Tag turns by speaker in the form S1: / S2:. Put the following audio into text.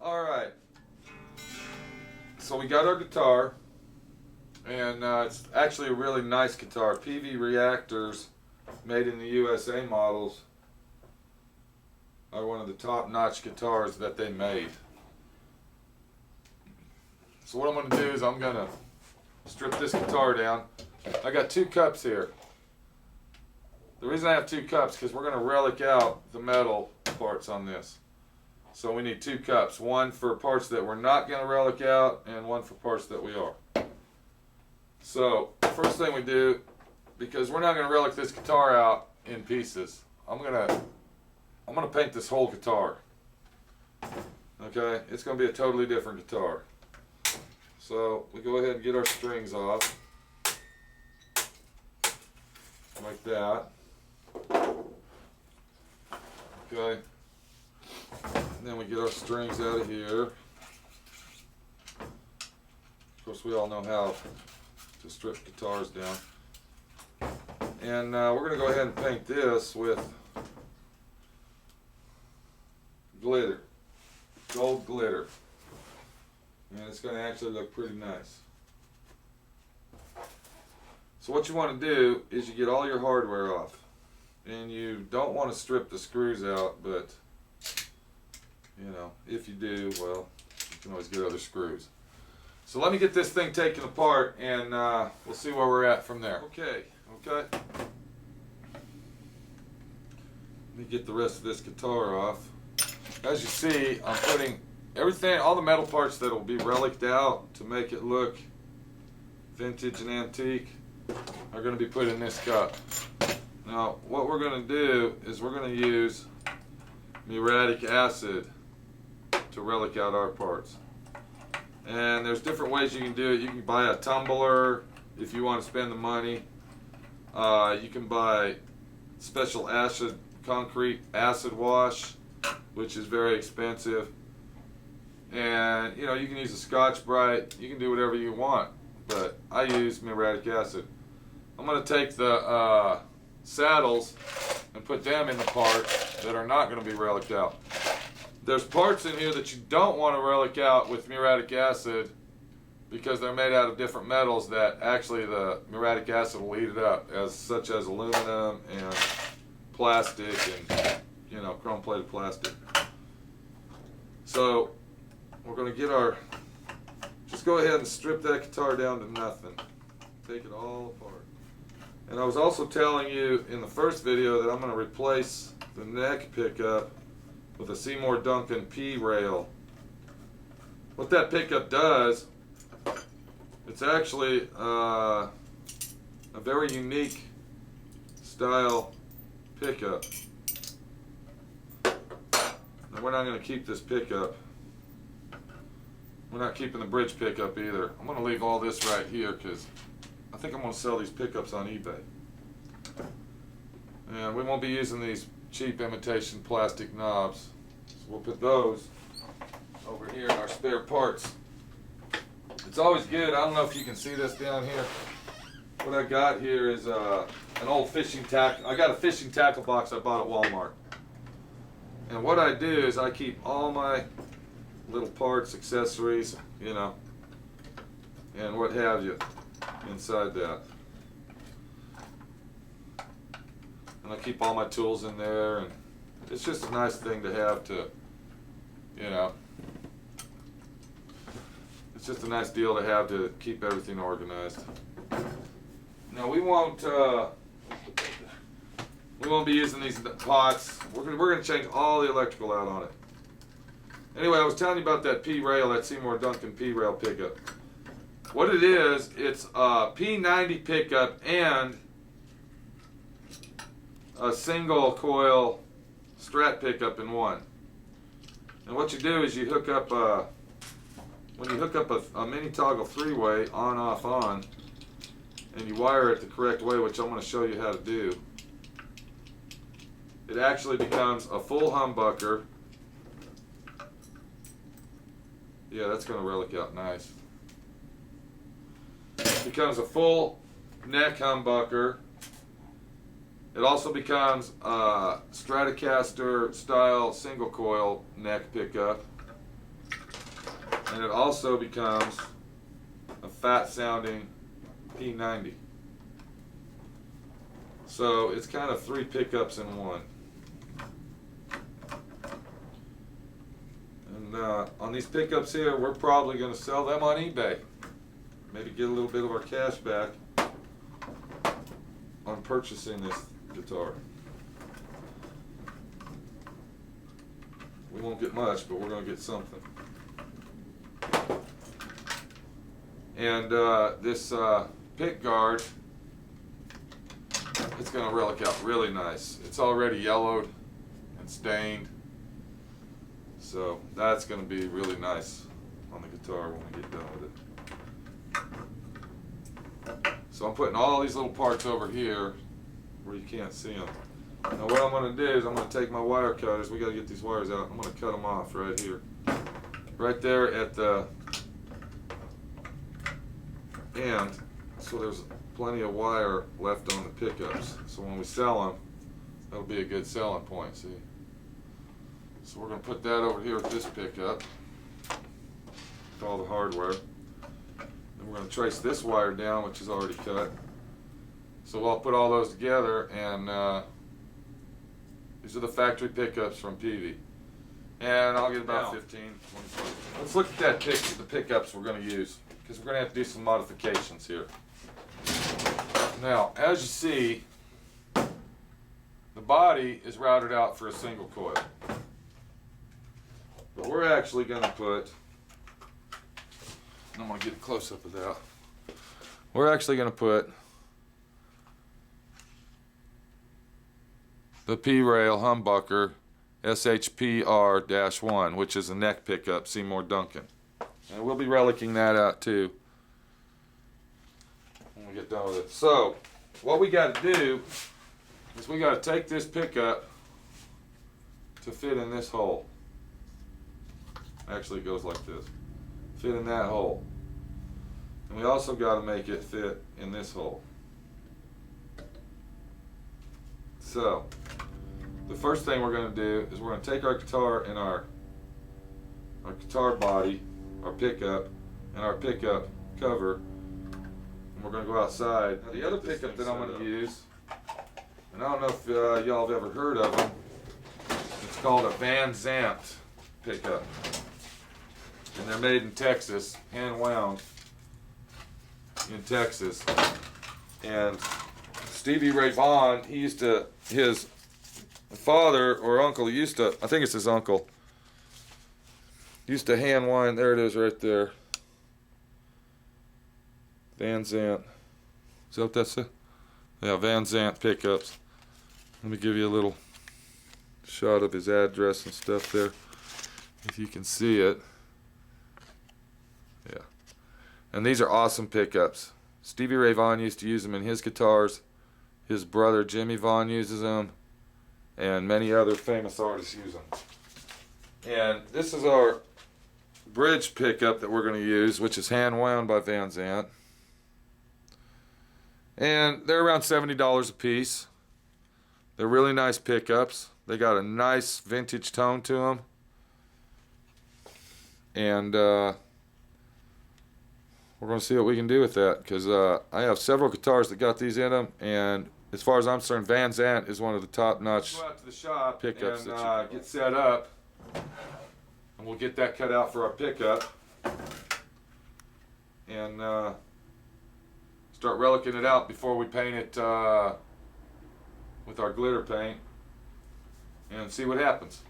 S1: Alright, so we got our guitar, and it's actually a really nice guitar. Peavey Reactors, made in the USA models, are one of the top-notch guitars that they made. So what I'm going to do is I'm going to strip this guitar down. I got 2 cups here. The reason I have 2 cups is because we're going to relic out the metal parts on this. So we need 2 cups, one for parts that we're not going to relic out and one for parts that we are. So first thing we do, because we're not going to relic this guitar out in pieces, I'm gonna paint this whole guitar. Okay, it's going to be a totally different guitar. So we go ahead and get our strings off like that. Okay. And then we get our strings out of here. Of course, we all know how to strip guitars down. And we're going to go ahead and paint this with glitter, gold glitter. And it's going to actually look pretty nice. So what you want to do is you get all your hardware off. And you don't want to strip the screws out, but you know, if you do, well, you can always get other screws. So let me get this thing taken apart, and we'll see where we're at from there. Okay. Let me get the rest of this guitar off. As you see, I'm putting everything, all the metal parts that will be reliced out to make it look vintage and antique are going to be put in this cup. Now, what we're going to do is we're going to use muriatic acid to relic out our parts. And there's different ways you can do it. You can buy a tumbler if you want to spend the money. You can buy special concrete acid wash, which is very expensive. And you know, you can use a Scotch-Brite. You can do whatever you want, but I use muriatic acid. I'm going to take the saddles and put them in the parts that are not going to be reliced out. There's parts in here that you don't want to relic out with muriatic acid because they're made out of different metals that actually the muriatic acid will eat it up, such as aluminum and plastic and, you know, chrome-plated plastic. So we're going to get just go ahead and strip that guitar down to nothing. Take it all apart. And I was also telling you in the first video that I'm going to replace the neck pickup with a Seymour Duncan P rail. What that pickup does, it's actually a very unique style pickup. Now we're not going to keep this pickup. We're not keeping the bridge pickup either. I'm going to leave all this right here because I think I'm going to sell these pickups on eBay. And we won't be using these cheap imitation plastic knobs. So we'll put those over here in our spare parts. It's always good. I don't know if you can see this down here. What I got here is an old fishing tackle. I got a fishing tackle box I bought at Walmart. And what I do is I keep all my little parts, accessories, you know, and what have you inside that. And I keep all my tools in there, and it's just a nice thing to have to, you know, it's just a nice deal to have to keep everything organized. Now we won't be using these pots. We're gonna change all the electrical out on it. Anyway, I was telling you about that P rail, that Seymour Duncan P rail pickup. What it is, it's a P90 pickup and a single coil Strat pickup in one. And what you do is you hook up when you hook up a mini toggle 3-way on, off, on, and you wire it the correct way, which I'm going to show you how to do, it actually becomes a full humbucker. Yeah, that's going to relic out nice. It becomes a full neck humbucker. It also becomes a Stratocaster style single coil neck pickup. and it also becomes a fat sounding P90. So it's kind of 3 pickups in one. And on these pickups here, we're probably going to sell them on eBay. Maybe get a little bit of our cash back on purchasing this guitar. We won't get much, but we're going to get something. And this pick guard, it's going to relic out really nice. It's already yellowed and stained, so that's going to be really nice on the guitar when we get done with it. So I'm putting all these little parts over here where you can't see them. Now what I'm going to do is I'm going to take my wire cutters. We got to get these wires out. I'm going to cut them off right here, right there at the end. So there's plenty of wire left on the pickups. So when we sell them, that'll be a good selling point. See. So we're going to put that over here with this pickup, with all the hardware. Then we're going to trace this wire down, which is already cut. So I'll put all those together, and these are the factory pickups from Peavey. And I'll get about 15, 20. Let's look at the pickups we're going to use, because we're going to have to do some modifications here. Now, as you see, the body is routed out for a single coil. But we're actually going to put, I'm going to get a close-up of that. We're actually going to put the P-Rail humbucker SHPR-1, which is a neck pickup, Seymour Duncan. And we'll be relicing that out too when we get done with it. So, what we got to do is we got to take this pickup to fit in this hole. Actually, it goes like this. Fit in that hole. And we also got to make it fit in this hole. So, the first thing we're going to do is we're going to take our guitar and our guitar body, our pickup, and our pickup cover, and we're going to go outside. Now the other pickup that I'm going to use, and I don't know if y'all have ever heard of them, it's called a Van Zandt pickup. And they're made in Texas, hand wound in Texas. And Stevie Ray Vaughan, his father or uncle used to, I think it's his uncle, used to hand wind, there it is right there. Van Zandt. Is that what that's it? Yeah, Van Zandt pickups. Let me give you a little shot of his address and stuff there, if you can see it. Yeah. And these are awesome pickups. Stevie Ray Vaughan used to use them in his guitars. His brother Jimmy Vaughan uses them. And many other famous artists use them. And this is our bridge pickup that we're going to use, which is hand wound by Van Zandt. And they're around $70 a piece. They're really nice pickups. They got a nice vintage tone to them. And we're going to see what we can do with that, because I have several guitars that got these in them, and as far as I'm concerned, Van Zandt is one of the top-notch pickups. Go out to the shop pickups and get set up, and we'll get that cut out for our pickup, and start relicing it out before we paint it with our glitter paint, and see what happens.